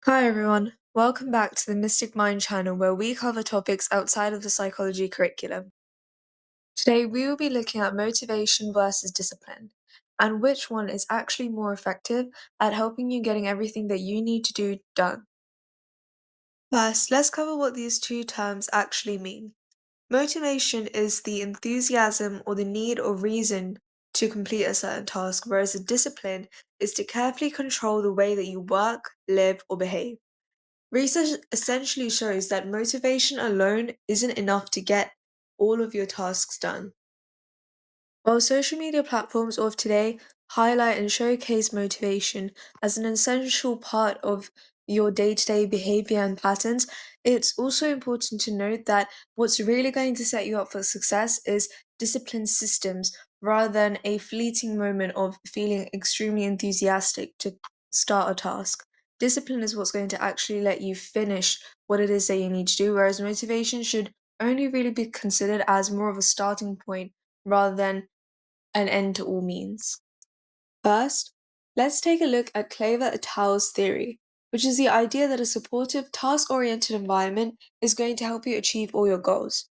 Hi everyone, welcome back to the Mystic Mind channel where we cover topics outside of the psychology curriculum. Today we will be looking at motivation versus discipline and which one is actually more effective at helping you getting everything that you need to do done. First, let's cover what these two terms actually mean. Motivation is the enthusiasm or the need or reason to complete a certain task, whereas a discipline is to carefully control the way that you work, live, or behave. Research essentially shows that motivation alone isn't enough to get all of your tasks done. While social media platforms of today highlight and showcase motivation as an essential part of your day to day behavior and patterns, it's also important to note that what's really going to set you up for success is disciplined systems rather than a fleeting moment of feeling extremely enthusiastic to start a task. Discipline is what's going to actually let you finish what it is that you need to do, whereas motivation should only really be considered as more of a starting point rather than an end to all means. First, let's take a look at Claver et al.'s theory, which is the idea that a supportive, task oriented environment is going to help you achieve all your goals.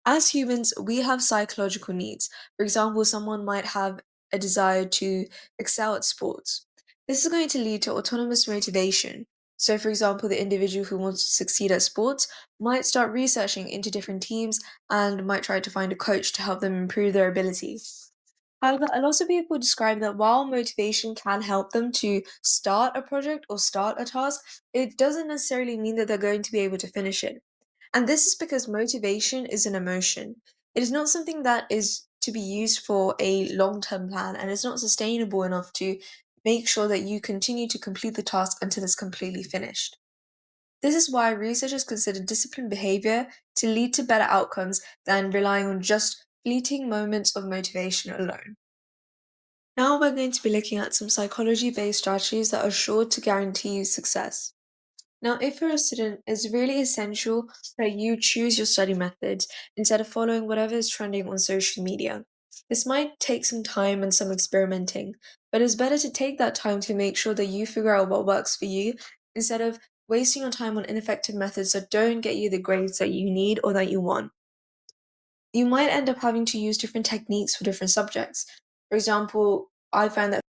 As humans, we have psychological needs. For example, someone might have a desire to excel at sports. This is going to lead to autonomous motivation. So, for example, the individual who wants to succeed at sports might start researching into different teams and might try to find a coach to help them improve their ability. However, a lot of people describe that while motivation can help them to start a project or start a task, it doesn't necessarily mean that they're going to be able to finish it. And this is because motivation is an emotion. It is not something that is to be used for a long term plan and it's not sustainable enough to make sure that you continue to complete the task until it's completely finished. This is why researchers consider disciplined behavior to lead to better outcomes than relying on just fleeting moments of motivation alone. Now we're going to be looking at some psychology based strategies that are sure to guarantee you success. Now, if you're a student, it's really essential that you choose your study methods instead of following whatever is trending on social media. This might take some time and some experimenting, but it's better to take that time to make sure that you figure out what works for you instead of wasting your time on ineffective methods that don't get you the grades that you need or that you want. You might end up having to use different techniques for different subjects. For example, I found that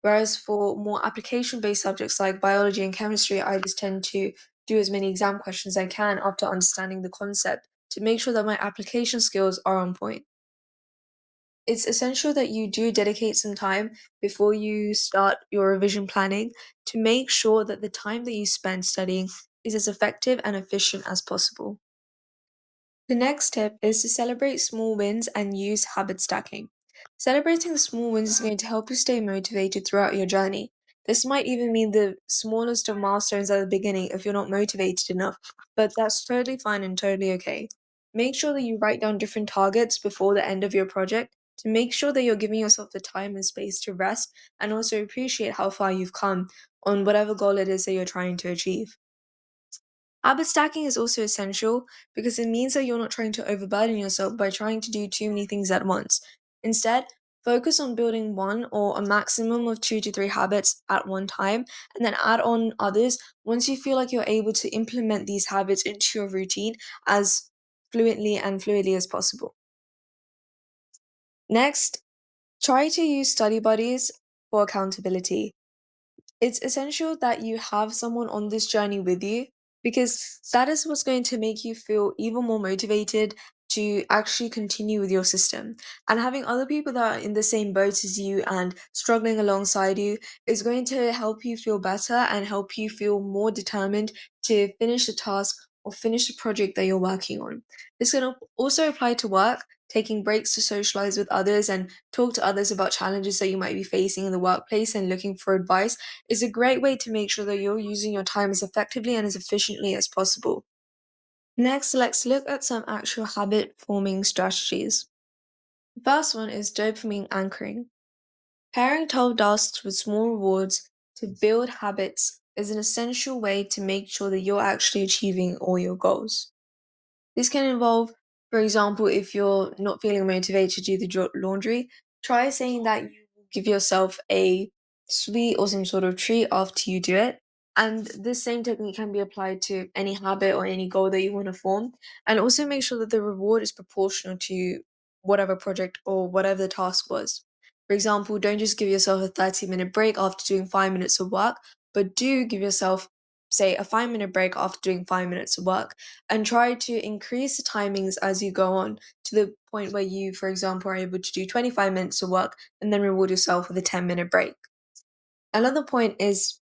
whereas for more application based subjects like biology and chemistry, I just tend to do as many exam questions as I can after understanding the concept to make sure that my application skills are on point. It's essential that you do dedicate some time before you start your revision planning to make sure that the time that you spend studying is as effective and efficient as possible. The next tip is to celebrate small wins and use habit stacking. Celebrating the small wins is going to help you stay motivated throughout your journey. This might even mean the smallest of milestones at the beginning if you're not motivated enough, but that's totally fine and totally okay. Make sure that you write down different targets before the end of your project to make sure that you're giving yourself the time and space to rest and also appreciate how far you've come on whatever goal it is that you're trying to achieve. Habit stacking is also essential because it means that you're not trying to overburden yourself by trying to do too many things at once. Instead, focus on building one or a maximum of 2 to 3 habits at one time and then add on others once you feel like you're able to implement these habits into your routine as fluidly as possible. Next, try to use study buddies for accountability. It's essential that you have someone on this journey with you because that is what's going to make you feel even more motivated to actually continue with your system. And having other people that are in the same boat as you and struggling alongside you is going to help you feel better and help you feel more determined to finish the task or finish the project that you're working on. This can also apply to work, taking breaks to socialize with others and talk to others about challenges that you might be facing in the workplace and looking for advice is a great way to make sure that you're using your time as effectively and as efficiently as possible. Next, let's look at some actual habit forming strategies. The first one is dopamine anchoring. Pairing 12 tasks with small rewards to build habits is an essential way to make sure that you're actually achieving all your goals. This can involve, for example, if you're not feeling motivated to do the laundry, try saying that you give yourself a sweet or some sort of treat after you do it. And this same technique can be applied to any habit or any goal that you want to form. And also make sure that the reward is proportional to whatever project or whatever the task was. For example, don't just give yourself a 30-minute break after doing 5 minutes of work, but do give yourself, say, a 5 minute break after doing 5 minutes of work, and try to increase the timings as you go on to the point where you, for example, are able to do 25 minutes of work and then reward yourself with a 10-minute break. Another point is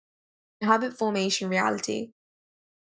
habit formation reality.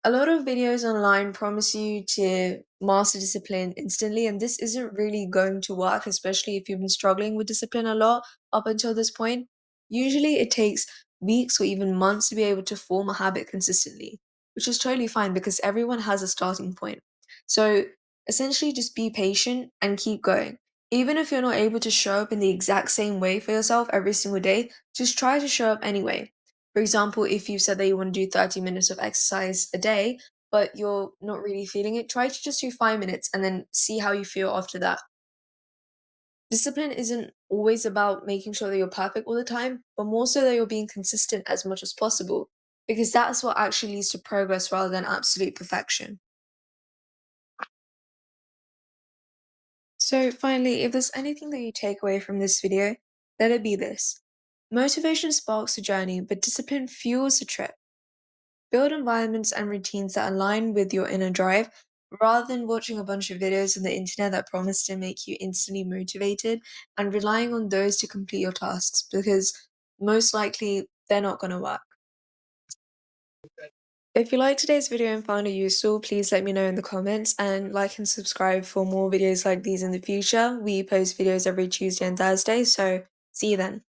A lot of videos online promise you to master discipline instantly, and this isn't really going to work, especially if you've been struggling with discipline a lot up until this point. Usually, it takes weeks or even months to be able to form a habit consistently, which is totally fine because everyone has a starting point. So, essentially, just be patient and keep going. Even if you're not able to show up in the exact same way for yourself every single day, just try to show up anyway. For example, if you said that you want to do 30 minutes of exercise a day, but you're not really feeling it, try to just do 5 minutes and then see how you feel after that. Discipline isn't always about making sure that you're perfect all the time, but more so that you're being consistent as much as possible, because that's what actually leads to progress rather than absolute perfection. So, finally, if there's anything that you take away from this video, let it be this: motivation sparks the journey, but discipline fuels the trip. Build environments and routines that align with your inner drive rather than watching a bunch of videos on the internet that promise to make you instantly motivated and relying on those to complete your tasks, because most likely they're not going to work. If you liked today's video and found it useful, please let me know in the comments and like and subscribe for more videos like these in the future. We post videos every Tuesday and Thursday, so see you then.